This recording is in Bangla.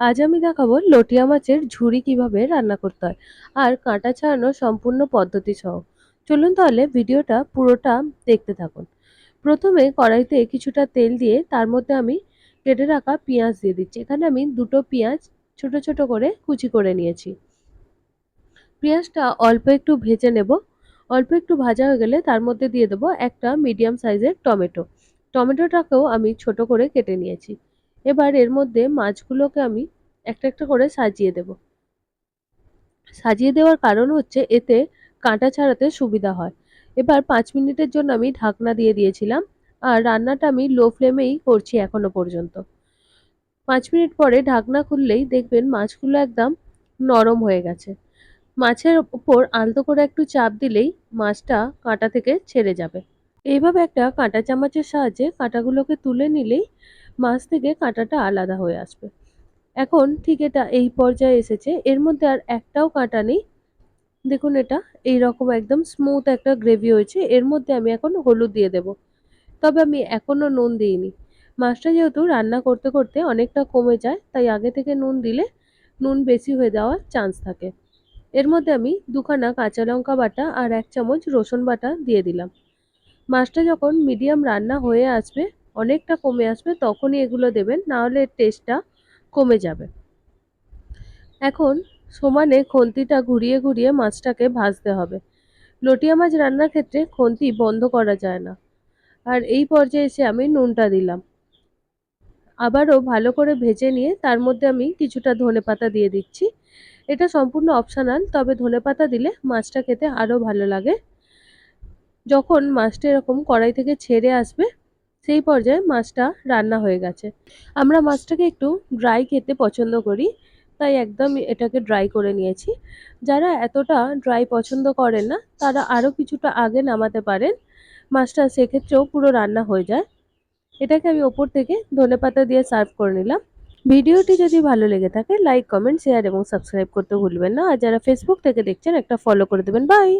আজ আমি দেখাবো লটিয়া মাছের ঝুরি কিভাবে রান্না করতে হয় আর কাঁটা ছাড়ানোর সম্পূর্ণ পদ্ধতি সহ। চলুন তাহলে ভিডিওটা পুরোটা দেখতে থাকুন। প্রথমে কড়াইতে কিছুটা তেল দিয়ে তার মধ্যে আমি কেটে রাখা পেঁয়াজ দিয়ে দিচ্ছি। এখানে আমি দুটো পেঁয়াজ ছোট ছোট করে কুচি করে নিয়েছি। পেঁয়াজটা অল্প একটু ভেজে নেব। অল্প একটু ভাজা হয়ে গেলে তার মধ্যে দিয়ে দেবো একটা মিডিয়াম সাইজের টমেটো। টমেটোটাকেও আমি ছোট করে কেটে নিয়েছি। এবার এর মধ্যে মাছগুলোকে আমি একটা একটা করে সাজিয়ে দেব। সাজিয়ে দেওয়ার কারণ হচ্ছে এতে কাঁটা ছাড়াতে সুবিধা হয়। এবার ৫ মিনিটের জন্য আমি ঢাকনা দিয়ে দিয়েছিলাম। আর রান্নাটা আমি লো ফ্লেমেই করছি এখনো পর্যন্ত। ৫ মিনিট পরে ঢাকনা খুললেই দেখবেন মাছগুলো একদম নরম হয়ে গেছে। মাছের উপর আলতো করে একটু চাপ দিলেই মাছটা কাঁটা থেকে ছেড়ে যাবে। এইভাবে একটা কাঁটা চামচের সাহায্যে কাঁটাগুলোকে তুলে নিলেই মাছ থেকে কাঁটাটা আলাদা হয়ে আসবে। এখন ঠিক এটা এই পর্যায়ে এসেছে, এর মধ্যে আর একটাও কাঁটা নেই। দেখুন এটা এইরকম একদম স্মুথ একটা গ্রেভি হয়েছে। এর মধ্যে আমি এখন হলুদ দিয়ে দেব। তবে আমি এখনো নুন দিইনি। মাছটা যেহেতু রান্না করতে করতে অনেকটা কমে যায়, তাই আগে থেকে নুন দিলে নুন বেশি হয়ে যাওয়ার চান্স থাকে। এর মধ্যে আমি দুখানা কাঁচা লঙ্কা বাটা আর ১ চামচ রসুন বাটা দিয়ে দিলাম। মাছটা যখন মিডিয়াম রান্না হয়ে আসবে, অনেকটা কমে আসবে, তখনই এগুলো দেবেন, না হলে এর টেস্টটা কমে যাবে। এখন সমানে খুন্তিটা ঘুরিয়ে ঘুরিয়ে মাছটাকে ভাজতে হবে। লটিয়া মাছ রান্নার ক্ষেত্রে খুন্তি বন্ধ করা যায় না। আর এই পর্যায়ে এসে আমি নুনটা দিলাম। আবারও ভালো করে ভেজে নিয়ে তার মধ্যে আমি কিছুটা ধনেপাতা দিয়ে দিচ্ছি। এটা সম্পূর্ণ অপশনাল, তবে ধনেপাতা দিলে মাছটা খেতে আরও ভালো লাগে। যখন মাছটা এরকম কড়াই থেকে ছেড়ে আসবে, সেই পর্যায়ে মাছটা রান্না হয়ে গেছে। আমরা মাছটাকে একটু ড্রাই খেতে পছন্দ করি, তাই একদম এটাকে ড্রাই করে নিয়েছি। যারা এতটা ড্রাই পছন্দ করেন না, তারা আরও কিছুটা আগে নামাতে পারেন। মাছটা সেক্ষেত্রেও পুরো রান্না হয়ে যায়। এটাকে আমি ওপর থেকে ধনেপাতা দিয়ে সার্ভ করে নিলাম। ভিডিওটি যদি ভালো লেগে থাকে লাইক, কমেন্ট, শেয়ার এবং সাবস্ক্রাইব করতে ভুলবেন না। আর যারা ফেসবুক থেকে দেখছেন একটা ফলো করে দেবেন। বাই।